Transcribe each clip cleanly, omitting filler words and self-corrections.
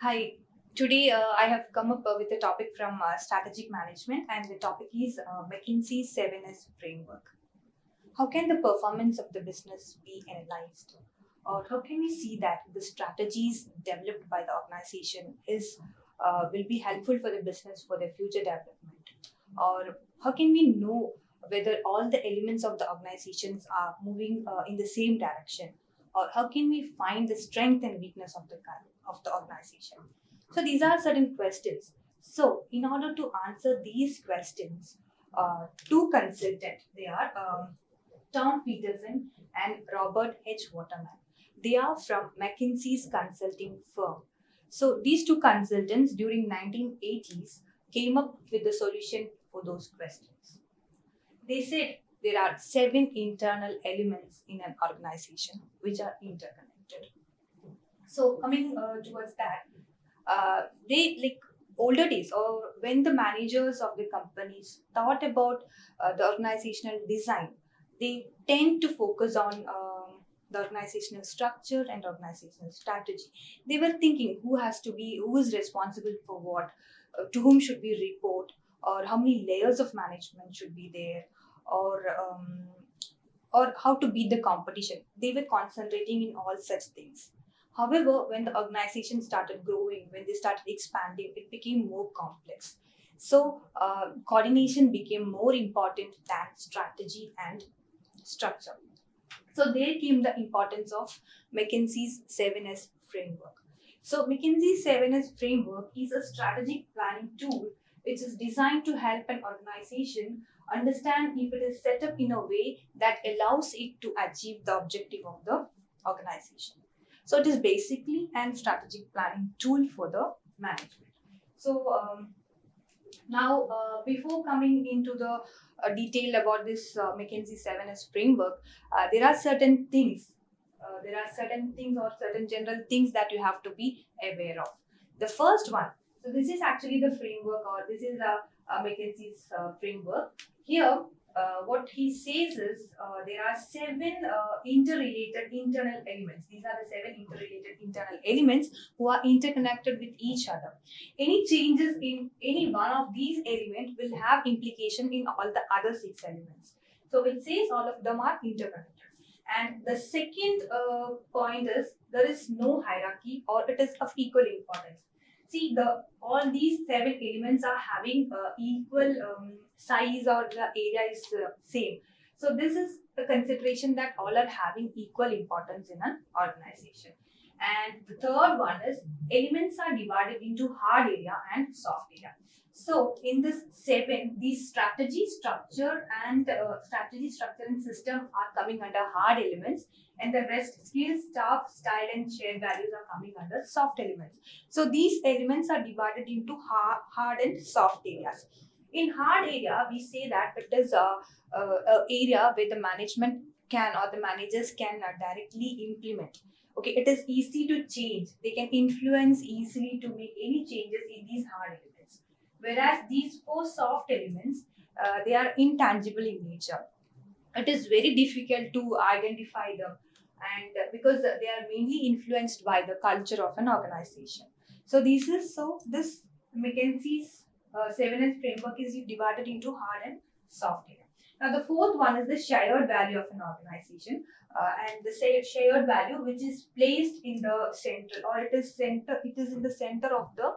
Hi, today I have come up with a topic from strategic management, and the topic is McKinsey's 7S framework. How can the performance of the business be analyzed? Or how can we see that the strategies developed by the organization will be helpful for the business for their future development? Or how can we know whether all the elements of the organizations are moving in the same direction? Or how can we find the strength and weakness of the organization? So these are certain questions. So in order to answer these questions, two consultants, they are Tom Peterson and Robert H. Waterman. They are from McKinsey's consulting firm. So these two consultants during 1980s came up with the solution for those questions. They said there are 7 internal elements in an organization which are interconnected. So coming towards that, they like older days or when the managers of the companies thought about the organizational design, they tend to focus on the organizational structure and organizational strategy. They were thinking who is responsible for what, to whom should we report, or how many layers of management should be there, or how to beat the competition. They were concentrating in all such things. However, when the organization started growing, when they started expanding, it became more complex. So, coordination became more important than strategy and structure. So, there came the importance of McKinsey's 7S framework. So, McKinsey's 7S framework is a strategic planning tool which is designed to help an organization understand if it is set up in a way that allows it to achieve the objective of the organization. So it is basically an strategic planning tool for the management. So now, before coming into the detail about this McKinsey 7S framework, there are certain things. There are certain things or certain general things that you have to be aware of. The first one, so this is actually the framework, or this is McKinsey's framework. Here, what he says is there are 7 interrelated internal elements. These are the 7 interrelated internal elements who are interconnected with each other. Any changes in any one of these elements will have implication in all the other 6 elements. So it says all of them are interconnected. And the second point is there is no hierarchy, or it is of equal importance. See, all these 7 elements are having equal size, or the area is same. So this is a consideration that all are having equal importance in an organization. And the third one is elements are divided into hard area and soft area. So in this 7, these strategy, structure and system are coming under hard elements, and the rest skills, staff, style and shared values are coming under soft elements. So these elements are divided into hard and soft areas. In hard area, we say that it is a area where the management can, or the managers can directly implement. Okay, it is easy to change. They can influence easily to make any changes in these hard elements. Whereas these 4 soft elements, they are intangible in nature. It is very difficult to identify them, and because they are mainly influenced by the culture of an organization. So this McKinsey's 7S framework is divided into hard and soft area. Now the fourth one is the shared value of an organization, and the shared value which is placed in the center, or it is in the center of the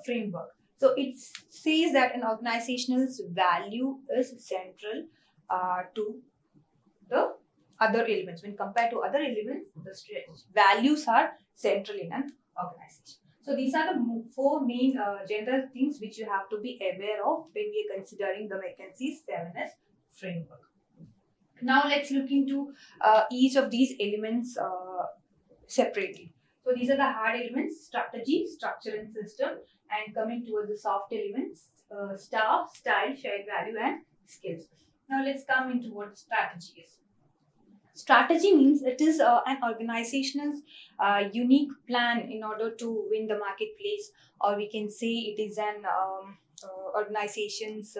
framework. So it says that an organization's value is central to the other elements. When compared to other elements, the values are central in an organization. So these are the 4 main general things which you have to be aware of when we are considering the McKinsey's 7S framework. Now let's look into each of these elements separately. So these are the hard elements: strategy, structure and system, and coming towards the soft elements, staff, style, shared value and skills. Now let's come into what strategy is. Strategy means it is an organization's unique plan in order to win the marketplace, or we can say it is an organization's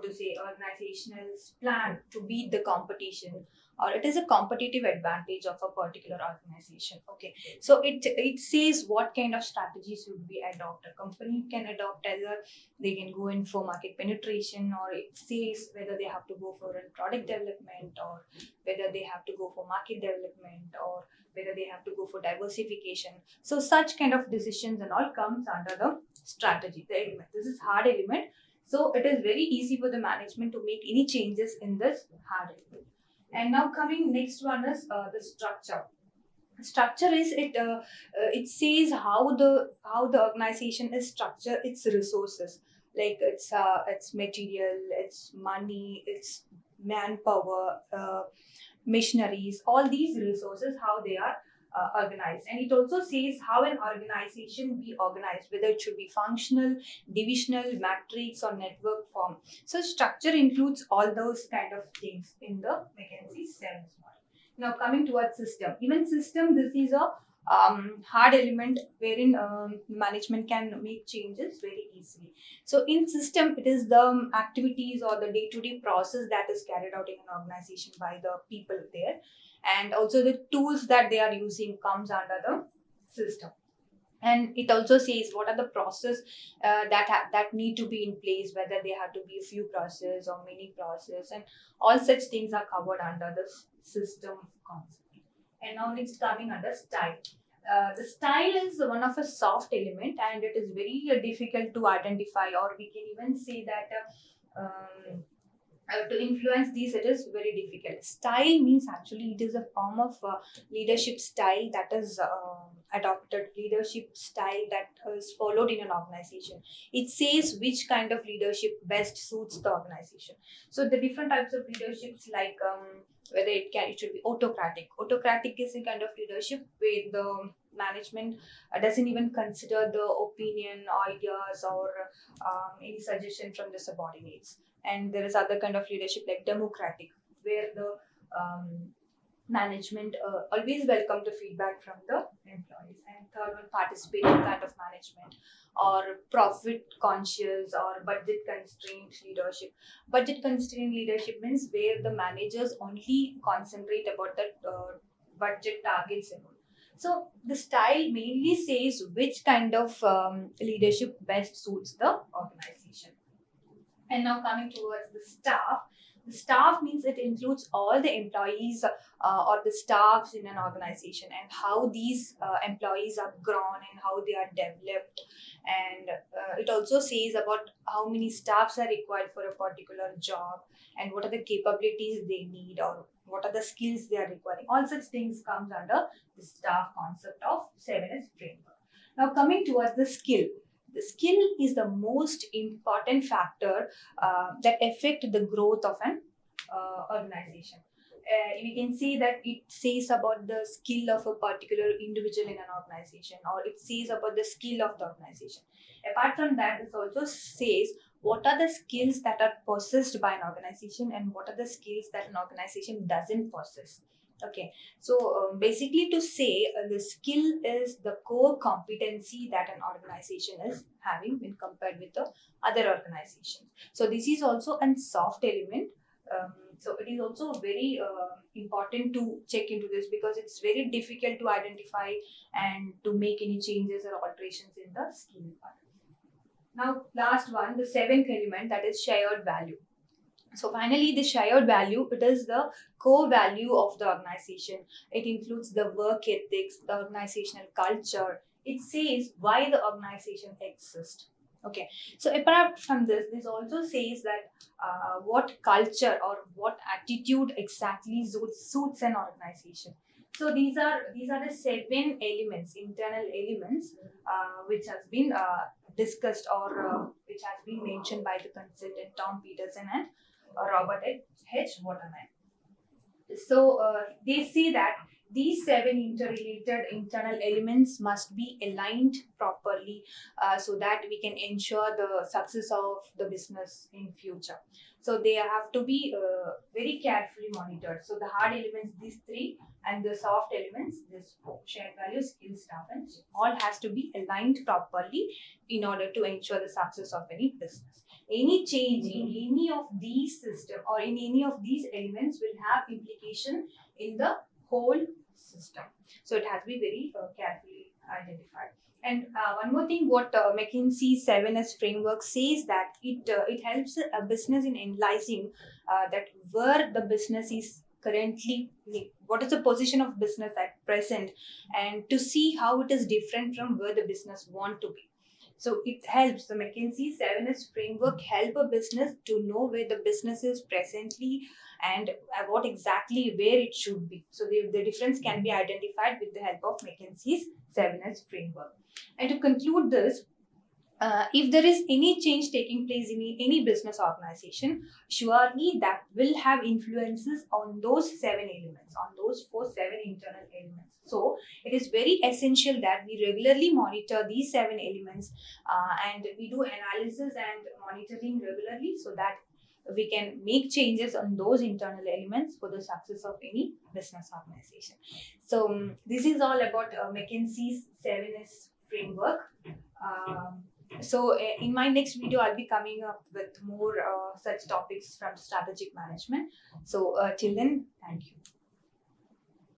organizational plan to beat the competition, or it is a competitive advantage of a particular organization. Okay, so it says what kind of strategies should be adopt. A company can adopt either they can go in for market penetration, or it says whether they have to go for a product development, or whether they have to go for market development, or whether they have to go for diversification. So such kind of decisions and all comes under the strategy, the element. This is hard element. So it is very easy for the management to make any changes in this hard element. And now coming next one is the structure. Structure is it says how the organization is structured, its resources, like its material, its money, its manpower, machineries, all these resources, how they are organized. And it also says how an organization be organized, whether it should be functional, divisional, matrix, or network form. So structure includes all those kind of things in the McKinsey's 7 model. Now coming towards system. Even system, this is a hard element wherein management can make changes very easily. So in system, it is the activities or the day-to-day process that is carried out in an organization by the people there, and also the tools that they are using comes under the system. And it also says what are the process that need to be in place, whether they have to be a few process or many process, and all such things are covered under the system concept. And now it's coming under style. The style is one of a soft element, and it is very difficult to identify, or we can even say that to influence these, it is very difficult. Style means actually it is a form of leadership style that is adopted, leadership style that is followed in an organization. It says which kind of leadership best suits the organization. So the different types of leaderships, like whether it should be autocratic. Autocratic is a kind of leadership where the management doesn't even consider the opinion, ideas, or any suggestion from the subordinates. And there is other kind of leadership like democratic, where the management always welcome the feedback from the employees. And third one, participating kind of management, or profit conscious, or budget constrained leadership. Budget constrained leadership means where the managers only concentrate about the budget targets and all. So the style mainly says which kind of leadership best suits the organization. And now coming towards the staff. The staff means it includes all the employees or the staffs in an organization, and how these employees are grown and how they are developed. And it also says about how many staffs are required for a particular job, and what are the capabilities they need, or what are the skills they are requiring. All such things comes under the staff concept of 7S framework. Now coming towards the skill. The skill is the most important factor that affect the growth of an organization. We can say that it says about the skill of a particular individual in an organization, or it says about the skill of the organization. Apart from that, it also says what are the skills that are possessed by an organization, and what are the skills that an organization doesn't possess. Okay, so basically to say the skill is the core competency that an organization is having when compared with the other organizations. So this is also a soft element. So it is also very important to check into this, because it's very difficult to identify and to make any changes or alterations in the skill part. Now last one, the 7th element, that is shared value. So finally, the shared value, it is the core value of the organization. It includes the work ethics, the organizational culture. It says why the organization exists. Okay, so apart from this also says that what culture or what attitude exactly suits an organization. So these are the 7 elements, internal elements, which has been discussed, or which has been mentioned by the consultant Tom Peterson and Robert H. Botany. So they say that these 7 interrelated internal elements must be aligned properly so that we can ensure the success of the business in future. So they have to be very carefully monitored. So the hard elements, these 3, and the soft elements, this 4, shared values, skills, staff, and all has to be aligned properly in order to ensure the success of any business. Any change in any of these system or in any of these elements will have implication in the whole system. So it has to be very carefully identified. And one more thing, what McKinsey's 7S framework says that it helps a business in analyzing that where the business is currently, what is the position of business at present, and to see how it is different from where the business want to be. So it helps, the McKinsey's 7S framework help a business to know where the business is presently and what exactly where it should be. So the difference can be identified with the help of McKinsey's 7S framework. And to conclude this, if there is any change taking place in any business organization, surely that will have influences on those 7 elements, on those 7 internal elements. So it is very essential that we regularly monitor these 7 elements and we do analysis and monitoring regularly so that we can make changes on those internal elements for the success of any business organization. So this is all about McKinsey's 7S framework. So in my next video, I'll be coming up with more such topics from strategic management. So till then, thank you.